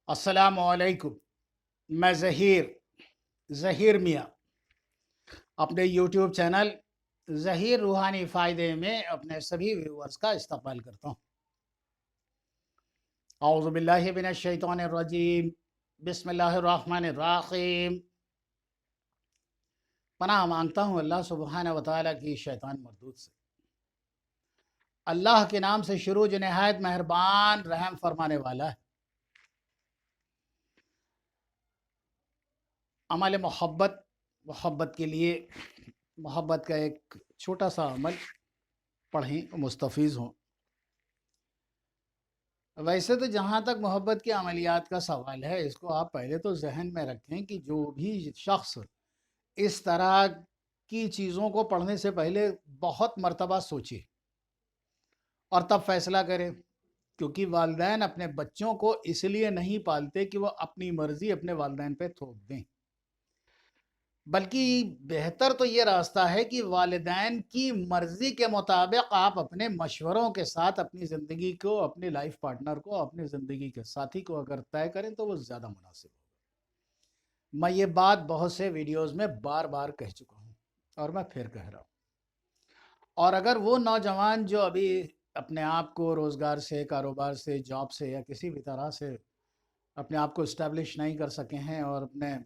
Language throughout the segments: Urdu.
السلام علیکم۔ میں ظہیر میاں اپنے یوٹیوب چینل ظہیر روحانی فائدے میں اپنے سبھی ویورز کا استقبال کرتا ہوں۔ اعوذ باللہ من الشیطان الرجیم، بسم اللہ الرحمن الرحیم۔ پناہ مانگتا ہوں اللہ سبحانہ وتعالی کی شیطان مردود سے۔ اللہ کے نام سے شروع جو نہایت مہربان رحم فرمانے والا ہے۔ عمل محبت کے لیے محبت کا ایک چھوٹا سا عمل پڑھیں، مستفیض ہوں۔ ویسے تو جہاں تک محبت کی عملیات کا سوال ہے، اس کو آپ پہلے تو ذہن میں رکھیں کہ جو بھی شخص اس طرح کی چیزوں کو پڑھنے سے پہلے بہت مرتبہ سوچے اور تب فیصلہ کرے، کیونکہ والدین اپنے بچوں کو اس لیے نہیں پالتے کہ وہ اپنی مرضی اپنے والدین پہ تھوپ دیں، بلکہ بہتر تو یہ راستہ ہے کہ والدین کی مرضی کے مطابق آپ اپنے مشوروں کے ساتھ اپنی زندگی کو، اپنی لائف پارٹنر کو، اپنی زندگی کے ساتھی کو اگر طے کریں تو وہ زیادہ مناسب ہوگا۔ میں یہ بات بہت سے ویڈیوز میں بار بار کہہ چکا ہوں اور میں پھر کہہ رہا ہوں۔ اور اگر وہ نوجوان جو ابھی اپنے آپ کو روزگار سے، کاروبار سے، جاب سے یا کسی بھی طرح سے اپنے آپ کو اسٹیبلش نہیں کر سکے ہیں اور اپنے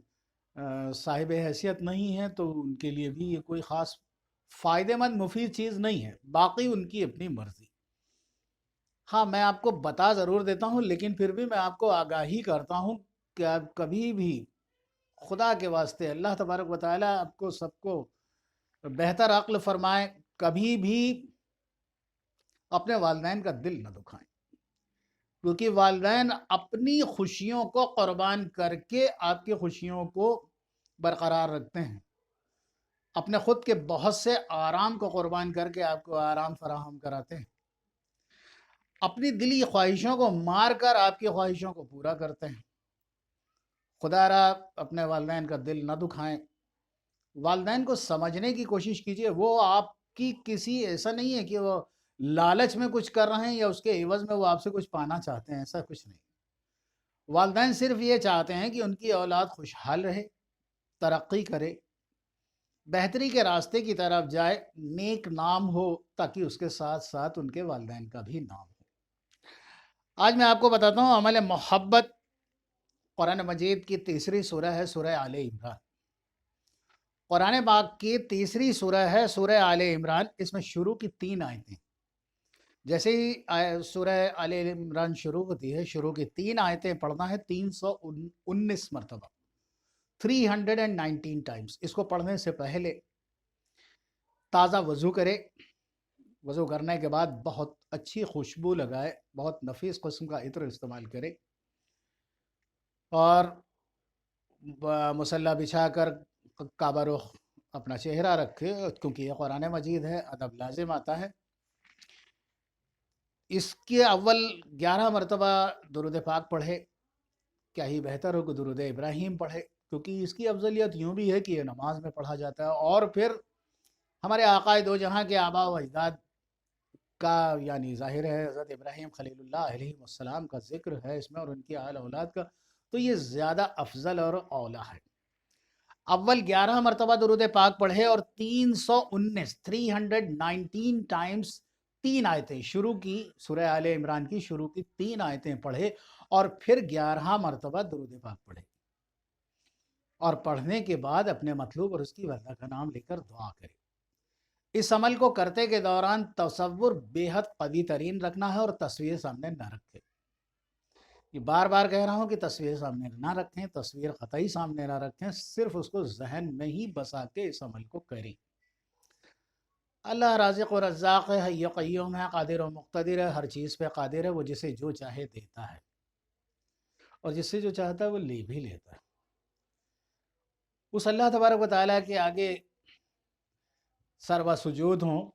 صاحب حیثیت نہیں ہے، تو ان کے لیے بھی یہ کوئی خاص فائدہ مند مفید چیز نہیں ہے، باقی ان کی اپنی مرضی۔ ہاں، میں آپ کو بتا ضرور دیتا ہوں، لیکن پھر بھی میں آپ کو آگاہی کرتا ہوں کہ آپ کبھی بھی خدا کے واسطے اللہ تبارک و تعالیٰ آپ کو سب کو بہتر عقل فرمائے، کبھی بھی اپنے والدین کا دل نہ دکھائیں، کیونکہ والدین اپنی خوشیوں کو قربان کر کے آپ کی خوشیوں کو برقرار رکھتے ہیں، اپنے خود کے بہت سے آرام کو قربان کر کے آپ کو آرام فراہم کراتے ہیں، اپنی دلی خواہشوں کو مار کر آپ کی خواہشوں کو پورا کرتے ہیں۔ خدا را اپنے والدین کا دل نہ دکھائیں، والدین کو سمجھنے کی کوشش کیجئے۔ وہ آپ کی کسی ایسا نہیں ہے کہ وہ لالچ میں کچھ کر رہے ہیں یا اس کے عوض میں وہ آپ سے کچھ پانا چاہتے ہیں، ایسا کچھ نہیں۔ والدین صرف یہ چاہتے ہیں کہ ان کی اولاد خوشحال رہے، ترقی کرے، بہتری کے راستے کی طرف جائے، نیک نام ہو، تاکہ اس کے ساتھ ساتھ ان کے والدین کا بھی نام ہو۔ آج میں آپ کو بتاتا ہوں عمل محبت قرآن مجید کی تیسری سورہ ہے، سورہ آل عمران۔ قرآن پاک کی تیسری سورہ ہے سورہ آل عمران۔ اس میں شروع کی 3 آیتیں، جیسے ہی سورہ آل عمران شروع ہوتی ہے، شروع کی 3 آیتیں پڑھنا ہے 319 مرتبہ، 319 ٹائمز۔ اس کو پڑھنے سے پہلے تازہ وضو کرے، وضو کرنے کے بعد بہت اچھی خوشبو لگائے، بہت نفیس قسم کا عطر استعمال کرے، اور مصلی بچھا کر کعبہ رخ اپنا چہرہ رکھے، کیونکہ یہ قرآن مجید ہے، ادب لازم آتا ہے۔ اس کے اول 11 مرتبہ درود پاک پڑھے، کیا ہی بہتر ہو کہ درود ابراہیم پڑھے، کیونکہ اس کی افضلیت یوں بھی ہے کہ یہ نماز میں پڑھا جاتا ہے، اور پھر ہمارے آقائے دو جہاں کے آباء و اجداد کا یعنی ظاہر ہے حضرت ابراہیم خلیل اللہ علیہ السلام کا ذکر ہے اس میں، اور ان کی آل اولاد کا، تو یہ زیادہ افضل اور اولیٰ ہے۔ اول 11 مرتبہ درود پاک پڑھے اور 319 ٹائمز 3 آیتیں شروع کی، سورہ آل عمران کی شروع کی 3 آیتیں پڑھے، اور پھر 11 مرتبہ درود پاک پڑھے، اور پڑھنے کے بعد اپنے مطلوب اور اس کی وجہ کا نام لے کر دعا کرے۔ اس عمل کو کرتے کے دوران تصور بے حد قوی ترین رکھنا ہے، اور تصویر سامنے نہ رکھے۔ یہ بار بار کہہ رہا ہوں کہ تصویر سامنے نہ رکھیں، تصویر قطعی سامنے نہ رکھیں، صرف اس کو ذہن میں ہی بسا کے اس عمل کو کریں۔ اللہ رازق و رزاق ہے، حی و قیوم ہے، قادر و مقتدر ہے، ہر چیز پہ قادر ہے، وہ جسے جو چاہے دیتا ہے، اور جس سے جو چاہتا ہے وہ لے بھی لیتا ہے۔ اس اللہ تبارک و تعالیٰ کے آگے سرو سجود ہوں،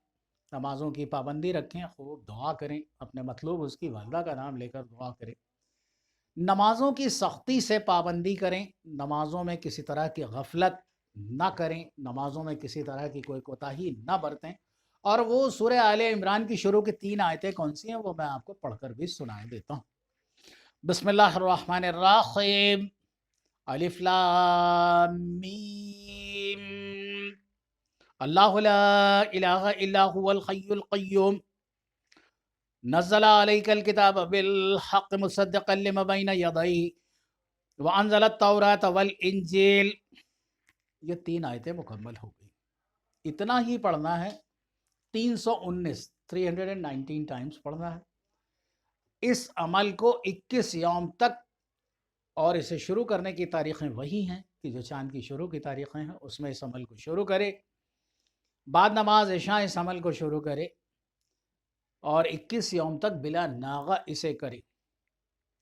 نمازوں کی پابندی رکھیں، خوب دعا کریں، اپنے مطلوب اس کی والدہ کا نام لے کر دعا کریں، نمازوں کی سختی سے پابندی کریں، نمازوں میں کسی طرح کی غفلت نہ کریں، نمازوں میں کسی طرح کی کوئی کوتاہی نہ برتیں۔ اور وہ سورہ آل عمران کی شروع کی 3 آیتیں کون سی ہیں وہ میں آپ کو پڑھ کر بھی سنائے دیتا ہوں۔ بسم اللہ الرحمن الرحیم، الف لام میم، اللہ لا الہ الا هو الحی القیوم، نزل علیک الکتاب بالحق مصدقا لما بین یدیہ وانزل التوراۃ والانجیل۔ یہ 3 آیتیں مکمل ہو گئی۔ اتنا ہی پڑھنا ہے، 319 ٹائمز پڑھنا ہے اس عمل کو 21 یوم تک، اور اسے شروع کرنے کی تاریخیں وہی ہیں کہ جو چاند کی شروع کی تاریخیں ہیں، اس میں اس عمل کو شروع کرے، بعد نماز عشاء اس عمل کو شروع کرے اور 21 یوم تک بلا ناغہ اسے کرے۔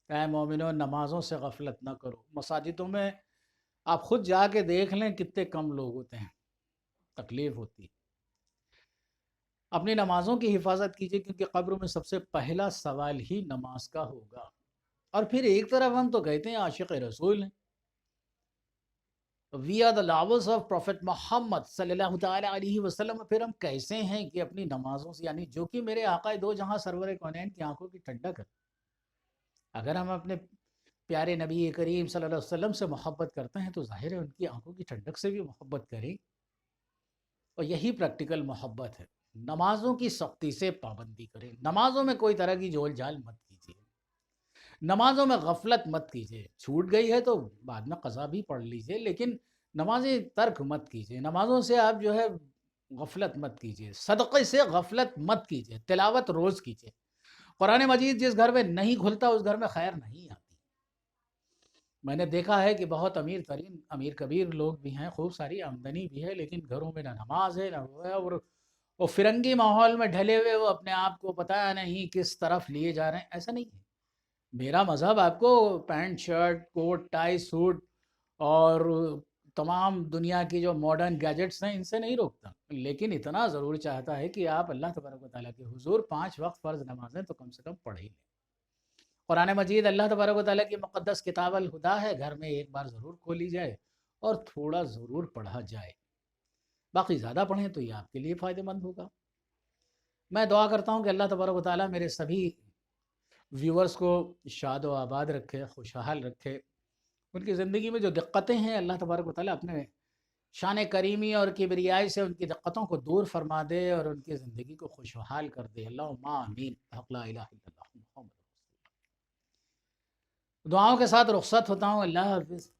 اے مومنو، نمازوں سے غفلت نہ کرو۔ مساجدوں میں آپ خود جا کے دیکھ لیں کتنے کم لوگ ہوتے ہیں، تکلیف ہوتی ہے۔ اپنی نمازوں کی حفاظت کیجیے، کیونکہ قبر میں سب سے پہلا سوال ہی نماز کا ہوگا۔ اور پھر ایک طرف ہم تو کہتے ہیں عاشق رسول ہیں، we are the lovers of prophet Muhammad صلی اللہ تعالیٰ علیہ وسلم، پھر ہم کیسے ہیں کہ اپنی نمازوں سے، یعنی جو کہ میرے آقا دو جہاں سرور کونین کی آنکھوں کی ٹھنڈک ہے، اگر ہم اپنے پیارے نبی کریم صلی اللہ علیہ وسلم سے محبت کرتے ہیں تو ظاہر ہے ان کی آنکھوں کی ٹھنڈک سے بھی محبت کریں، اور یہی پریکٹیکل محبت ہے۔ نمازوں کی سختی سے پابندی کریں، نمازوں میں کوئی طرح کی جھول جھال مت کیجیے، نمازوں میں غفلت مت کیجیے۔ چھوٹ گئی ہے تو بعد میں قضا بھی پڑھ لیجیے، لیکن نمازیں ترک مت کیجیے، نمازوں سے آپ جو ہے غفلت مت کیجیے، صدقے سے غفلت مت کیجیے، تلاوت روز کیجیے۔ قرآن مجید جس گھر میں نہیں کھلتا اس گھر میں خیر نہیں آتی۔ میں نے دیکھا ہے کہ بہت امیر ترین امیر کبیر لوگ بھی ہیں، خوب ساری آمدنی بھی ہے، لیکن گھروں میں نہ نماز ہے نہ وہ ہے، اور وہ فرنگی ماحول میں ڈھلے ہوئے وہ اپنے آپ کو پتہ نہیں کس طرف لیے جا رہے ہیں۔ ایسا نہیں ہے۔ میرا مذہب آپ کو pant shirt coat tie suit اور تمام دنیا کی جو ماڈرن گیجٹس ہیں ان سے نہیں روکتا، لیکن اتنا ضرور چاہتا ہے کہ آپ اللہ تبارک و تعالیٰ کے حضور 5 وقت فرض نمازیں تو کم سے کم پڑھ ہی لیں۔ قرآن مجید اللہ تبارک و تعالیٰ کی مقدس کتاب الہدا ہے، گھر میں ایک بار ضرور کھولی جائے اور تھوڑا ضرور پڑھا جائے، باقی زیادہ پڑھیں تو یہ آپ کے لیے فائدہ مند ہوگا۔ میں دعا کرتا ہوں کہ اللہ تبارک و تعالیٰ میرے سبھی ویورز کو شاد و آباد رکھے، خوشحال رکھے، ان کی زندگی میں جو دقتیں ہیں اللہ تبارک و تعالیٰ اپنے شان کریمی اور کبریائی سے ان کی دقتوں کو دور فرما دے اور ان کی زندگی کو خوشحال کر دے۔ اللہم آمین، حق لا الہ الا اللہ محمد۔ دعاؤں کے ساتھ رخصت ہوتا ہوں، اللہ حافظ۔